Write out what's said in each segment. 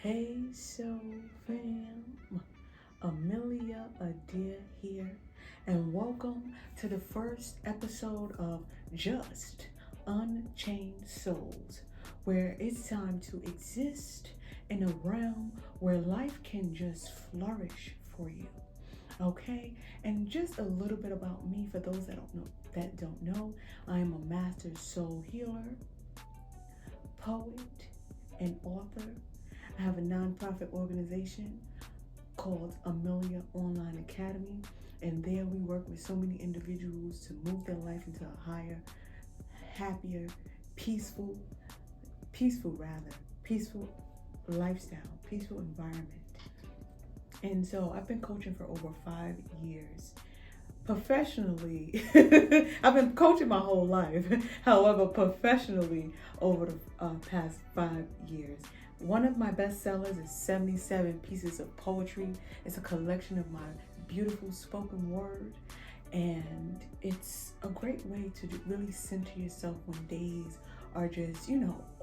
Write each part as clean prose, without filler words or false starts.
Hey, so fam, Amelia Adair here, and welcome to the first episode of Just Unchained Souls, where it's time to exist in a realm where life can just flourish for you. Okay, and just a little bit about me for those that don't know, I am a master soul healer, poet, and author. I have a nonprofit organization called Amelia Online Academy, and there we work with so many individuals to move their life into a higher, happier, peaceful, peaceful lifestyle, peaceful environment. And so I've been coaching for over 5 years. Professionally, I've been coaching my whole life. However, professionally, over the past 5 years. One of my bestsellers is 77 Pieces of Poetry. It's a collection of my beautiful spoken word. And it's a great way to really center yourself when days are just,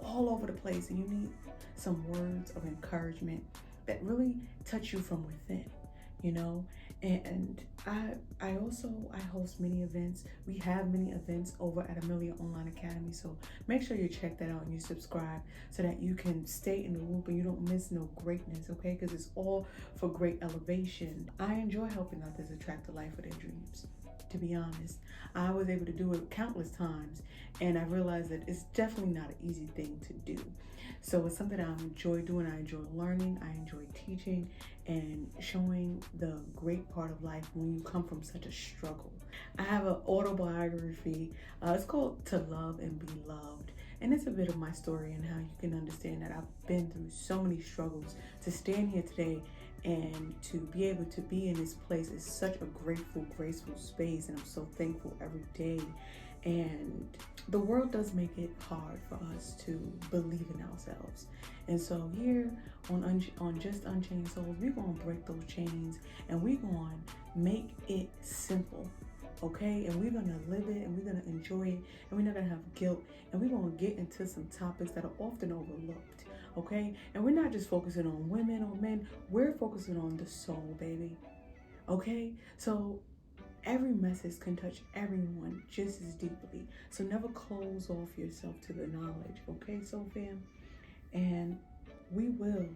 all over the place and you need some words of encouragement that really touch you from within, And I host many events. We have many events over at Amelia Online Academy, so make sure you check that out and you subscribe so that you can stay in the loop and you don't miss no greatness, okay? Because it's all for great elevation. I enjoy helping others attract the life of their dreams. To be honest, I was able to do it countless times, and I realized that it's definitely not an easy thing to do. So it's something I enjoy doing. I enjoy learning. I enjoy teaching and showing the great part of life when you come from such a struggle. I have an autobiography. It's called To Love and Be Loved. And it's a bit of my story and how you can understand that I've been through so many struggles to stand here today and to be able to be in this place is such a grateful, graceful space. And I'm so thankful every day. And the world does make it hard for us to believe in ourselves. And so here on Just Unchained Souls, we're going to break those chains and we're going to make it simple, okay? And we're going to live it and we're going to enjoy it and we're not going to have guilt. And we're going to get into some topics that are often overlooked, okay? And we're not just focusing on women or men. We're focusing on the soul, baby, okay? So every message can touch everyone just as deeply. So never close off yourself to the knowledge, okay, soul fam? And we will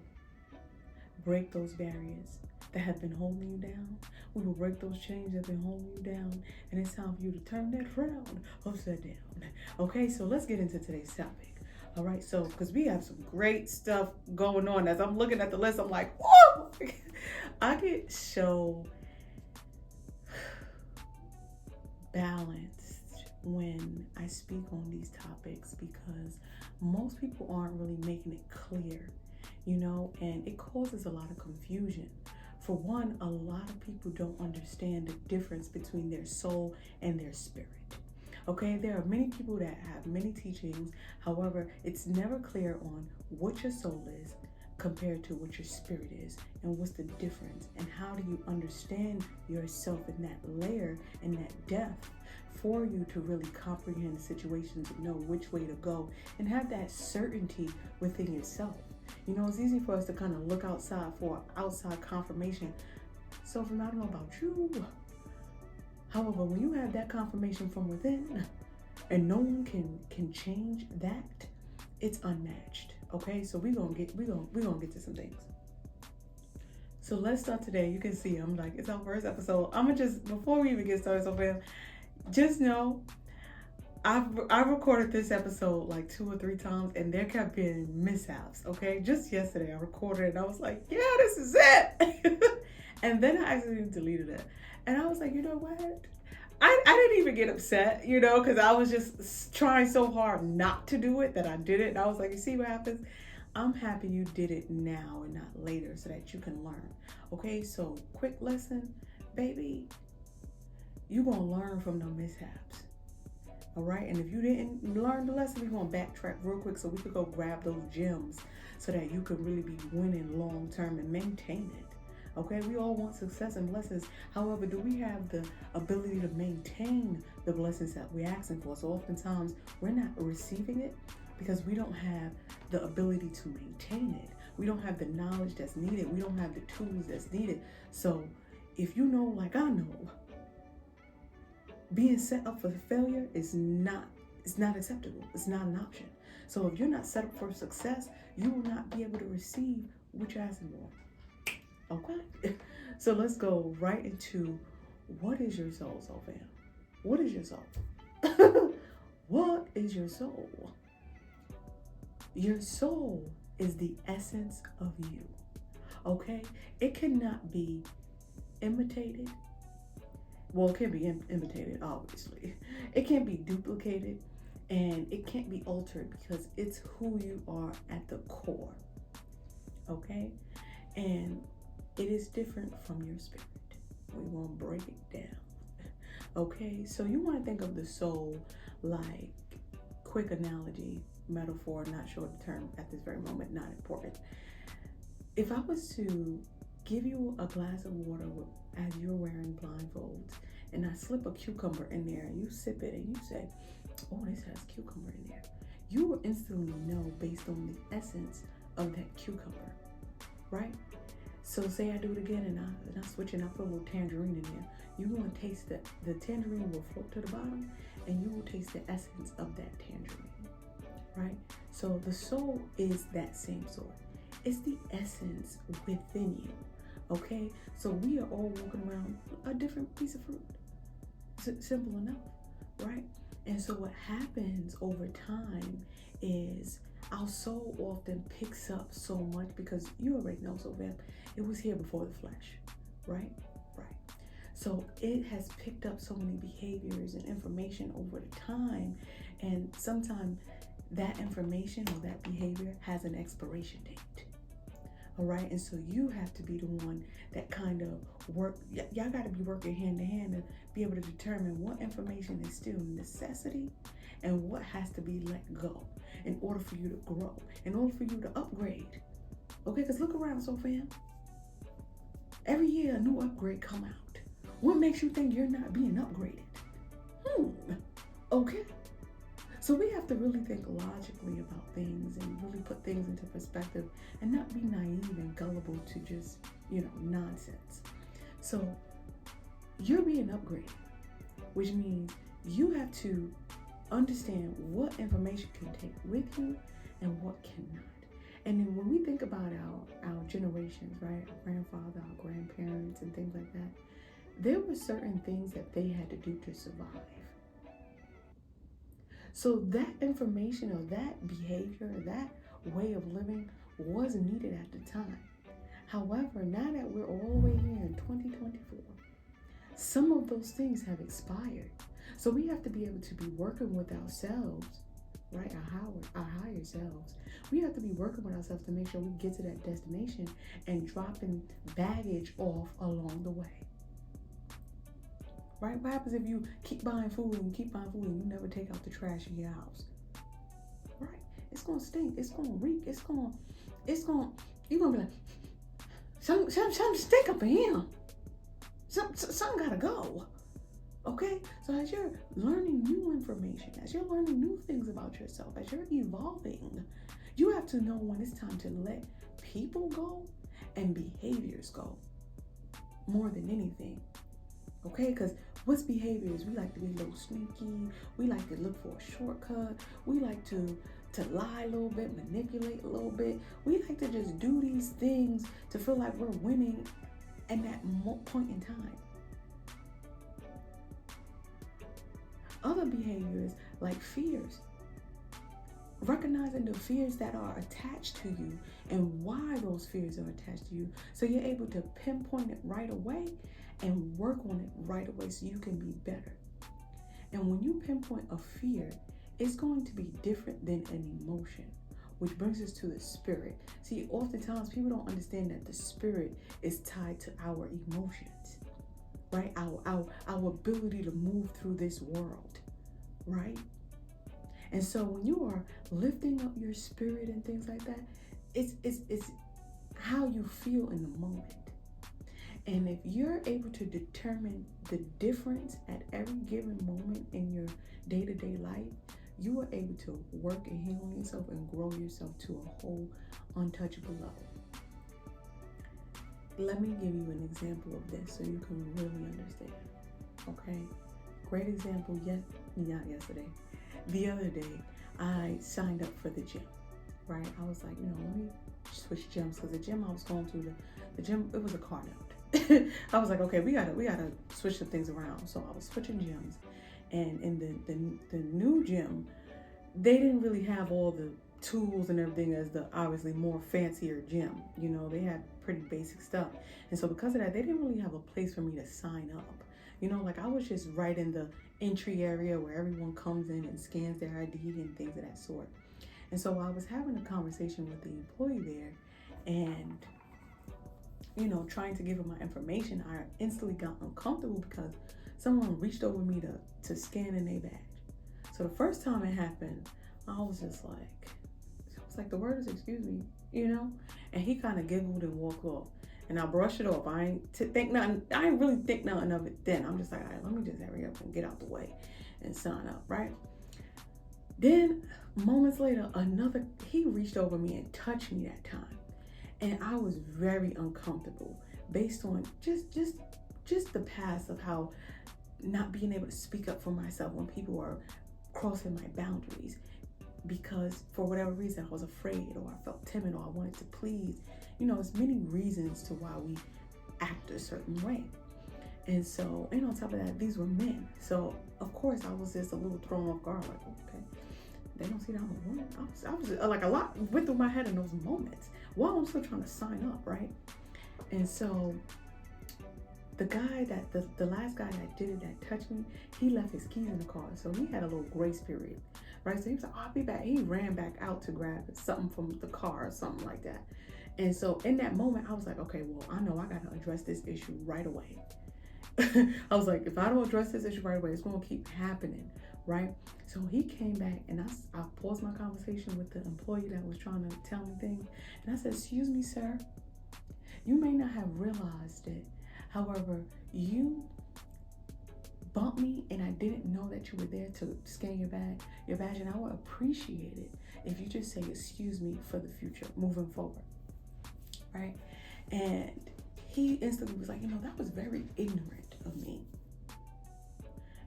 break those barriers that have been holding you down. We will break those chains that have been holding you down. And it's time for you to turn that frown upside down. Okay, so let's get into today's topic. All right, so because we have some great stuff going on. As I'm looking at the list, I'm like, whoa! I get so balanced when I speak on these topics because most people aren't really making it clear, and it causes a lot of confusion. For one, a lot of people don't understand the difference between their soul and their spirit. Okay, there are many people that have many teachings. However, it's never clear on what your soul is compared to what your spirit is and what's the difference and how do you understand yourself in that layer and that depth for you to really comprehend the situations and know which way to go and have that certainty within yourself. It's easy for us to kind of look outside for outside confirmation. So I don't know about you. However, when you have that confirmation from within and no one can change that, it's unmatched. Okay, so we're gonna get to some things. So let's start today. You can see I'm like, it's our first episode. Before we even get started, so fam, just know I've recorded this episode like 2 or 3 times and there kept being mishaps. Okay, just yesterday I recorded it and I was like, yeah, this is it. And then I accidentally deleted it. And I was like, you know what? I didn't even get upset, because I was just trying so hard not to do it that I did it. And I was like, you see what happens? I'm happy you did it now and not later so that you can learn. Okay, so quick lesson, baby. You're going to learn from the mishaps. All right, and if you didn't learn the lesson, we're going to backtrack real quick so we could go grab those gems so that you can really be winning long term and maintain it. Okay, we all want success and blessings. However, do we have the ability to maintain the blessings that we're asking for? So oftentimes we're not receiving it because we don't have the ability to maintain it. We don't have the knowledge that's needed. We don't have the tools that's needed. So if you know, like I know, being set up for failure is not acceptable. It's not an option. So if you're not set up for success, you will not be able to receive what you're asking for. Okay? So let's go right into, what is your soul, soul fam? What is your soul? What is your soul? Your soul is the essence of you. Okay? It cannot be imitated. Well, it can be imitated, obviously. It can't be duplicated, and it can't be altered, because it's who you are at the core. Okay? And it is different from your spirit. We won't break it down. Okay? So you want to think of the soul like, quick analogy, metaphor, not sure the term at this very moment, not important. If I was to give you a glass of water as you're wearing blindfolds, and I slip a cucumber in there, and you sip it, and you say, oh, this has cucumber in there, you will instantly know based on the essence of that cucumber, right? So say I do it again, and I switch and I put a little tangerine in there. You're going to taste the tangerine will float to the bottom, and you will taste the essence of that tangerine, right? So the soul is that same sort. It's the essence within you. Okay, so we are all walking around a different piece of fruit. Simple enough, right? And so what happens over time is our soul often picks up so much, because you already know, so that it was here before the flesh, right? Right. So it has picked up so many behaviors and information over the time, and sometimes that information or that behavior has an expiration date. All right, and so you have to be the one that kind of y'all got to be working hand in hand to be able to determine what information is still necessity and what has to be let go in order for you to grow, in order for you to upgrade. Okay, because look around, so fam. Every year a new upgrade come out. What makes you think you're not being upgraded? Okay. So we have to really think logically about things and really put things into perspective and not be naive and gullible to just, nonsense. So you're being upgraded, which means you have to understand what information can take with you and what cannot. And then when we think about our generations, right, our grandfather, our grandparents and things like that, there were certain things that they had to do to survive. So that information or that behavior or that way of living was needed at the time. However, now that we're all the way here in 2024, some of those things have expired. So we have to be able to be working with ourselves, right? Our higher selves. We have to be working with ourselves to make sure we get to that destination and dropping baggage off along the way. Right? What happens if you keep buying food and you never take out the trash in your house? Right? It's gonna stink. It's gonna reek. You're gonna be like, some stink up in here. Some gotta go. Okay? So as you're learning new information, as you're learning new things about yourself, as you're evolving, you have to know when it's time to let people go and behaviors go more than anything. Okay, because what's behaviors? We like to be a little sneaky. We like to look for a shortcut. We like to lie a little bit, manipulate a little bit. We like to just do these things to feel like we're winning at that point in time. Other behaviors like fears. Recognizing the fears that are attached to you and why those fears are attached to you, so you're able to pinpoint it right away and work on it right away so you can be better. And when you pinpoint a fear, it's going to be different than an emotion, which brings us to the spirit. See, oftentimes people don't understand that the spirit is tied to our emotions, right? Our ability to move through this world, right? And so when you are lifting up your spirit and things like that, it's how you feel in the moment. And if you're able to determine the difference at every given moment in your day-to-day life, you are able to work and heal yourself and grow yourself to a whole untouchable level. let me give you an example of this so you can really understand. Okay? Great example, not yesterday. The other day, I signed up for the gym, right? I was like, let me switch gyms, because the gym I was going to, the gym, it was a car note. I was like, okay, we gotta switch some things around. So I was switching gyms, and in the new gym, they didn't really have all the tools and everything as the obviously more fancier gym. They had pretty basic stuff. And so because of that, they didn't really have a place for me to sign up. Like I was just right in the entry area where everyone comes in and scans their ID and things of that sort. And so I was having a conversation with the employee there, and trying to give her my information, I instantly got uncomfortable because someone reached over me to scan in their badge. So the first time it happened, I was just like, the word is excuse me, and he kind of giggled and walked off. And I brushed it off. I ain't really think nothing of it then. I'm just like, all right, let me just hurry up and get out the way and sign up, right? Then moments later, he reached over me and touched me that time. And I was very uncomfortable based on just the past of how not being able to speak up for myself when people are crossing my boundaries, because for whatever reason I was afraid, or I felt timid, or I wanted to please. There's many reasons to why we act a certain way. And so, and on top of that, these were men. So of course I was just a little thrown off guard, like, okay, they don't see that I'm a woman. I was like, a lot went through my head in those moments while I'm still trying to sign up, right? And so the last guy that did it, that touched me, he left his keys in the car. So he had a little grace period, right? So he was like, I'll be back. He ran back out to grab something from the car or something like that. And so in that moment, I was like, okay, well, I know I got to address this issue right away. I was like, if I don't address this issue right away, it's going to keep happening, right? So he came back, and I paused my conversation with the employee that was trying to tell me things. And I said, excuse me, sir, you may not have realized it. However, you bumped me, and I didn't know that you were there to scan your badge, and I would appreciate it if you just say excuse me for the future, moving forward, right? And he instantly was like, that was very ignorant of me.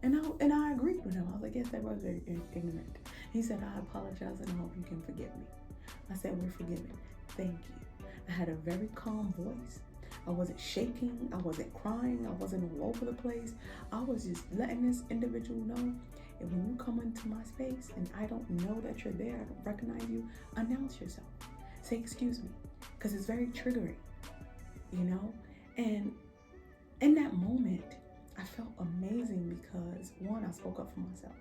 And I agreed with him. I was like, yes, that was very ignorant. He said, I apologize and I hope you can forgive me. I said, we're forgiven. Thank you. I had a very calm voice. I wasn't shaking. I wasn't crying. I wasn't all over the place. I was just letting this individual know, and when you come into my space and I don't know that you're there, I don't recognize you, announce yourself. Say, excuse me, because it's very triggering, And in that moment, I felt amazing because, one, I spoke up for myself.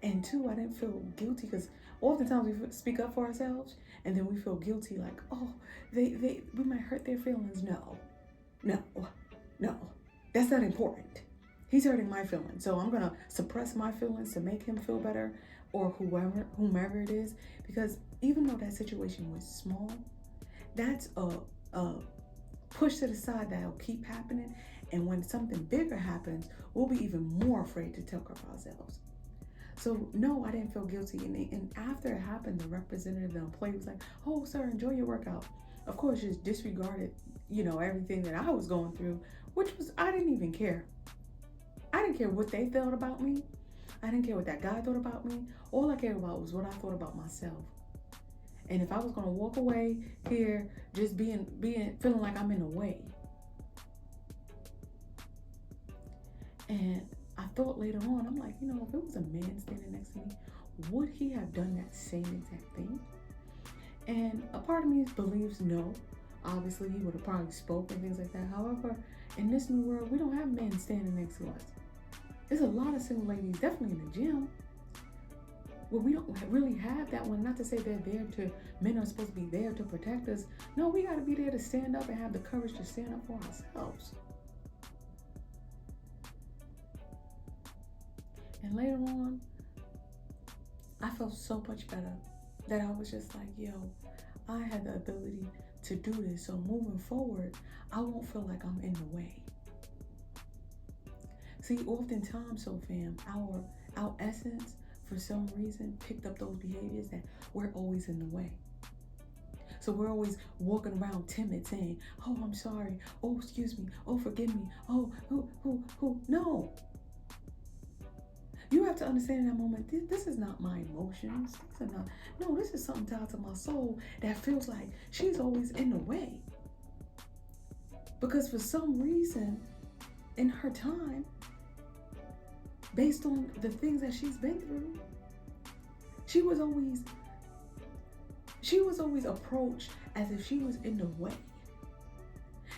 And two, I didn't feel guilty, because oftentimes we speak up for ourselves and then we feel guilty, like, oh, we might hurt their feelings. No, that's not important. He's hurting my feelings, so I'm gonna suppress my feelings to make him feel better, or whomever it is, because even though that situation was small, that's a push to the side that'll keep happening. And when something bigger happens, we'll be even more afraid to take care of ourselves. So no, I didn't feel guilty. And after it happened, the representative, the employee was like, oh, sir, enjoy your workout. Of course, just disregarded, everything that I was going through, which was, I didn't even care. I didn't care what they felt about me. I didn't care what that guy thought about me. All I cared about was what I thought about myself. And if I was going to walk away here just feeling like I'm in the way. And I thought later on, I'm like, if it was a man standing next to me, would he have done that same exact thing? And a part of me believes no. Obviously, he would have probably spoken, things like that. However, in this new world, we don't have men standing next to us. There's a lot of single ladies, definitely in the gym, where we don't really have that one. Not to say men are supposed to be there to protect us. No, we got to be there to stand up and have the courage to stand up for ourselves. And later on, I felt so much better that I was just like, yo, I had the ability to do this. So moving forward, I won't feel like I'm in the way. See, oftentimes, so fam, our essence, for some reason, picked up those behaviors that we're always in the way. So we're always walking around timid saying, oh, I'm sorry. Oh, excuse me. Oh, forgive me. Oh, who. No. You have to understand in that moment, this is not my emotions. These are not, no, this is something tied to my soul that feels like she's always in the way. Because for some reason, in her time, based on the things that she's been through, she was always approached as if she was in the way.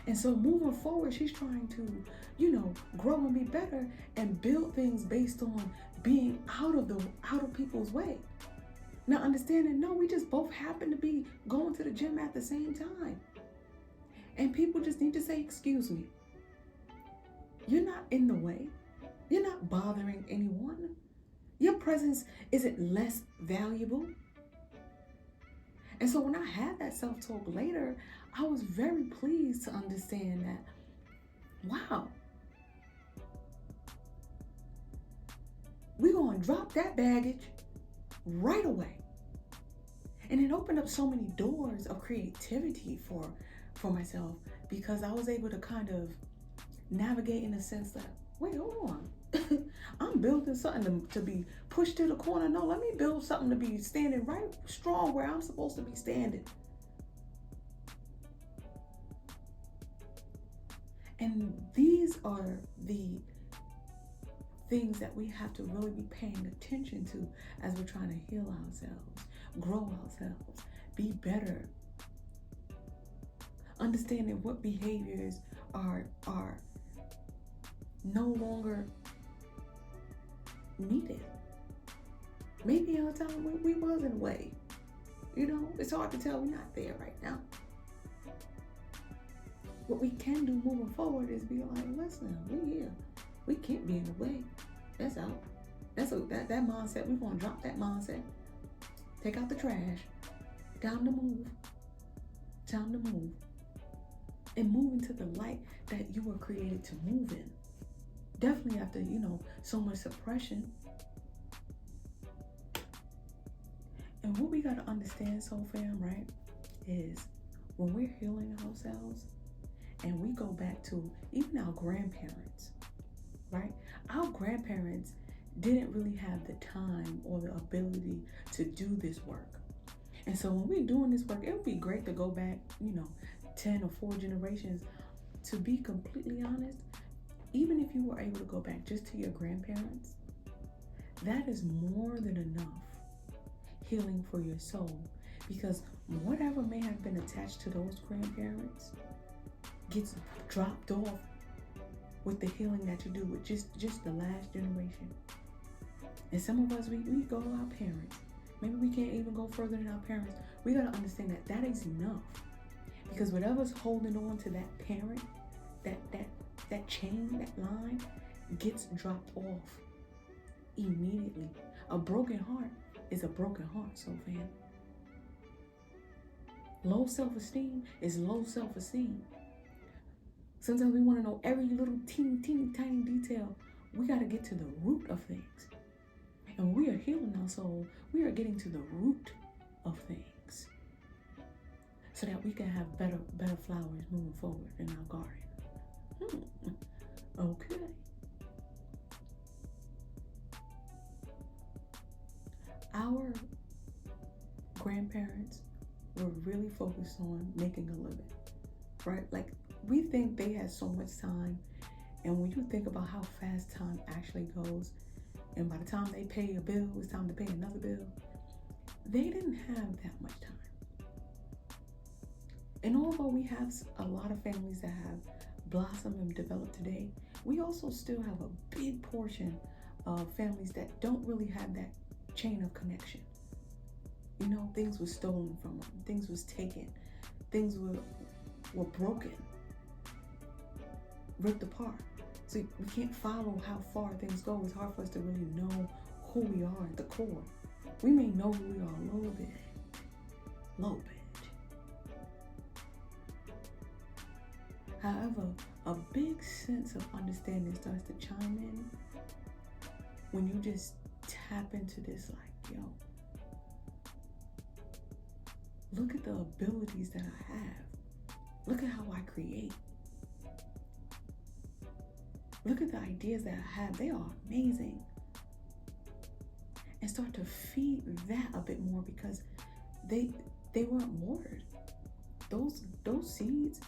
And so moving forward, she's trying to, grow and be better and build things based on being out of people's way. Now understanding, no, we just both happen to be going to the gym at the same time. And people just need to say, excuse me. You're not in the way. You're not bothering anyone. Your presence isn't less valuable. And so when I had that self-talk later, I was very pleased to understand that, wow, we're going to drop that baggage right away. And it opened up so many doors of creativity for myself, because I was able to kind of navigate in a sense that, wait, hold on. I'm building something to be pushed to the corner. No, let me build something to be standing right strong where I'm supposed to be standing. And these are the things that we have to really be paying attention to as we're trying to heal ourselves, grow ourselves, be better. Understanding what behaviors are no longer needed. Maybe at a time we was in a way. It's hard to tell. We're not there right now. What we can do moving forward is be like, listen, we here. We can't be in the way. That's out. That mindset. We're gonna drop that mindset. Take out the trash. Time to move. Time to move. And move into the light that you were created to move in. Definitely after, so much suppression. And what we got to understand, soul fam, right, is when we're healing ourselves and we go back to even our grandparents, right? Our grandparents didn't really have the time or the ability to do this work. And so when we're doing this work, it would be great to go back, 10 or 4 generations. To be completely honest, even if you were able to go back just to your grandparents, that is more than enough healing for your soul, because whatever may have been attached to those grandparents gets dropped off with the healing that you do with just the last generation. And some of us, we go to our parents. Maybe we can't even go further than our parents. We got to understand that is enough, because whatever's holding on to that parent, that chain, that line, gets dropped off immediately. A broken heart is a broken heart, soul fam. Low self-esteem is low self-esteem. Sometimes we want to know every little teeny tiny detail. We got to get to the root of things. And when we are healing our soul, we are getting to the root of things, so that we can have better flowers moving forward in our garden. Okay. Our grandparents were really focused on making a living, right? Like, we think they had so much time, and when you think about how fast time actually goes, and by the time they pay a bill, it's time to pay another bill, they didn't have that much time. And although we have a lot of families that have blossomed and developed today, we also still have a big portion of families that don't really have that chain of connection. Things were stolen from them, things was taken, things were broken, ripped apart. So we can't follow how far things go. It's hard for us to really know who we are at the core. We may know who we are a little bit. However, a big sense of understanding starts to chime in when you just tap into this, like, yo, Look at the abilities that I have. Look at how I create. Look at the ideas that I have. They are amazing. And start to feed that a bit more, because they weren't watered. Those seeds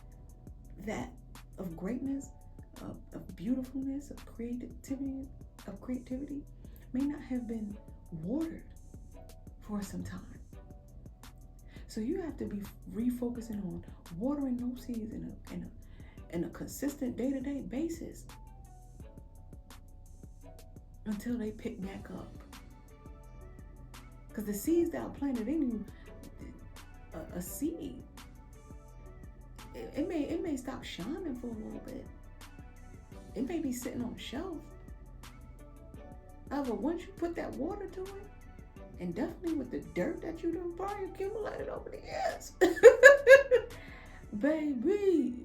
that of greatness, of beautifulness, of creativity may not have been watered for some time. So you have to be refocusing on watering those seeds in a consistent day-to-day basis until they pick back up. Because the seeds that are planted in you, a seed, it may stop shining for a little bit. It may be sitting on a shelf. However, once you put that water to it, and definitely with the dirt that you done probably accumulated over the years, baby,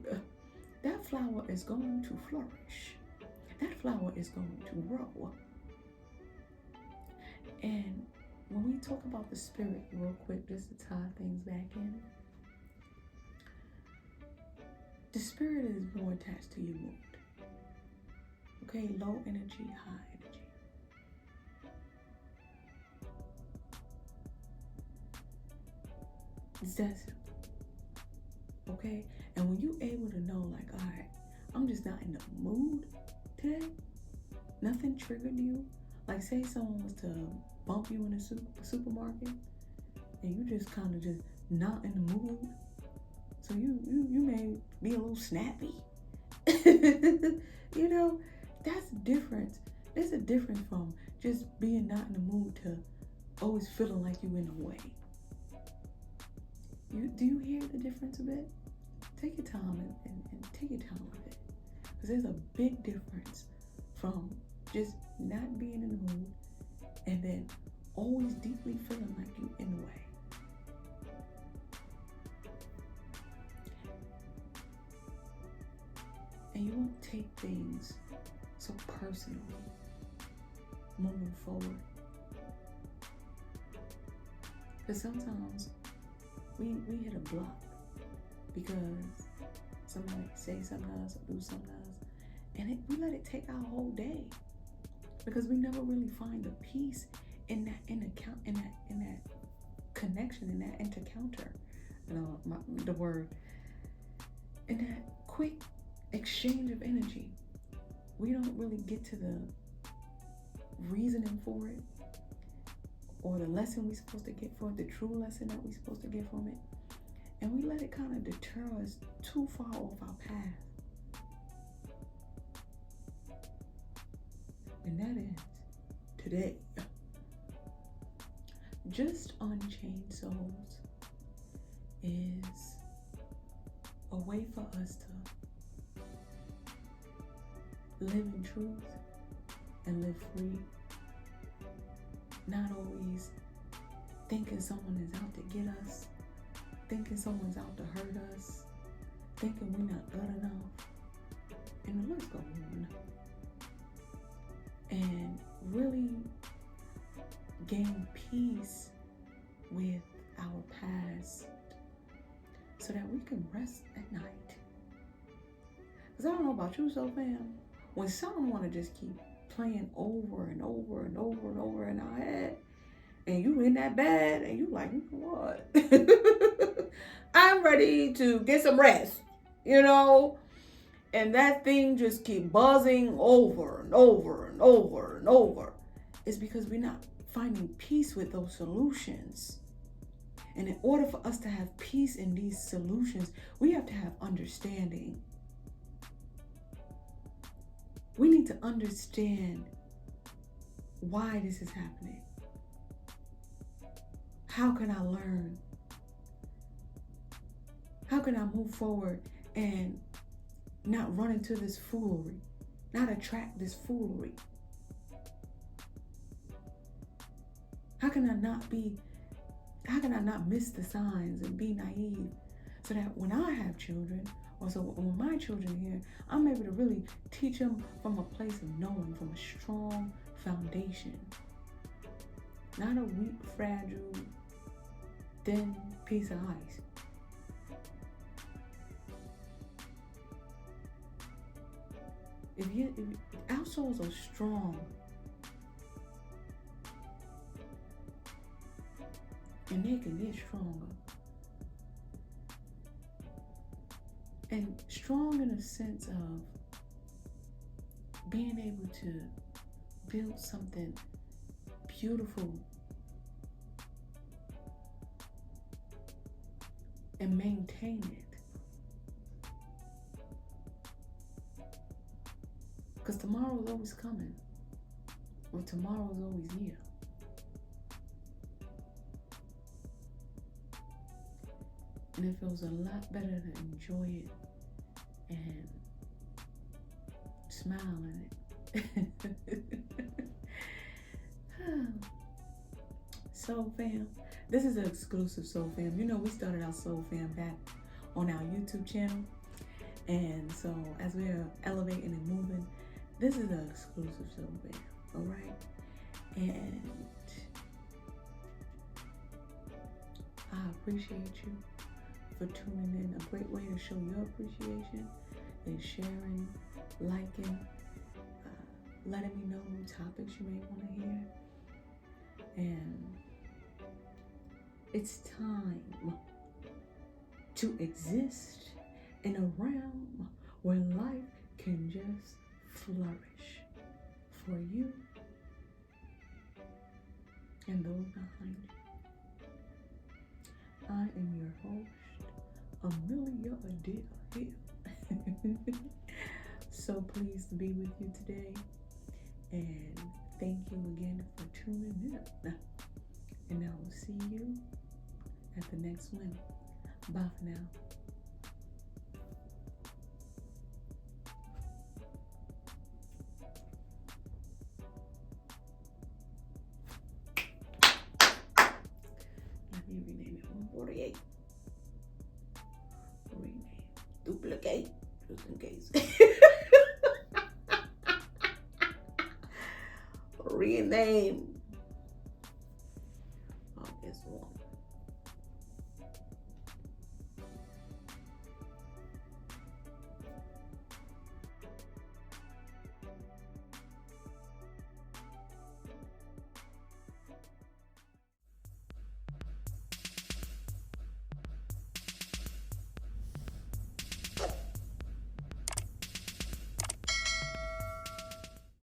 that flower is going to flourish. That flower is going to grow. And when we talk about the spirit real quick, just to tie things back in, the spirit is more attached to your mood. Okay, low energy, high energy. It's that simple. Okay? And when you're able to know, like, all right, I'm just not in the mood today, nothing triggered you. Like, say someone was to bump you in a supermarket, and you just kind of just not in the mood. So you may be a little snappy. You know, that's different. There's a difference from just being not in the mood to always feeling like you in the way. Do you hear the difference a bit? Take your time and take your time with it. Because there's a big difference from just not being in the mood and then always deeply feeling like you in the way. And you won't take things so personally moving forward. Because sometimes we hit a block because somebody say something to us or do something to us, and we let it take our whole day because we never really find the peace in that connection, in that encounter. The word, in that quick exchange of energy. We don't really get to the reasoning for it, or the lesson we're supposed to get from it, the true lesson that we're supposed to get from it. And we let it kind of deter us too far off our path. And that is today. Just Unchained Souls is a way for us to live in truth and live free. Not always thinking someone is out to get us, thinking someone's out to hurt us, thinking we're not good enough, and the list goes on. And really gain peace with our past so that we can rest at night. Because I don't know about you, so fam, when something want to just keep playing over and over and over and over in our head, and you in that bed, and you like, you know what? I'm ready to get some rest, you know? And that thing just keep buzzing over and over and over and over. It's because we're not finding peace with those solutions. And in order for us to have peace in these solutions, we have to have understanding. We need to understand why this is happening. How can I learn? How can I move forward and not run into this foolery, not attract this foolery? How can I not miss the signs and be naive so that when I have children, or so when my children here, I'm able to really teach them from a place of knowing, from a strong foundation. Not a weak, fragile thin piece of ice. If our souls are strong, and they can get stronger, and strong in a sense of being able to build something beautiful and maintain it. Because tomorrow is always coming, or tomorrow is always here. And it feels a lot better to enjoy it and smile in it. Soul Fam. This is an exclusive Soul Fam. You know, we started our Soul Fam back on our YouTube channel. And so as we're elevating and moving, this is an exclusive Soul Fam. All right. And I appreciate you for tuning in. A great way to show your appreciation is sharing, liking, letting me know new topics you may want to hear. And it's time to exist in a realm where life can just flourish for you and those behind you. I am your host, Amelia Adair here. So pleased to be with you today, and thank you again for tuning in. And I will see you at the next one. Bye for now. Let me rename it 148. Rename. Duplicate. Just in case. Rename.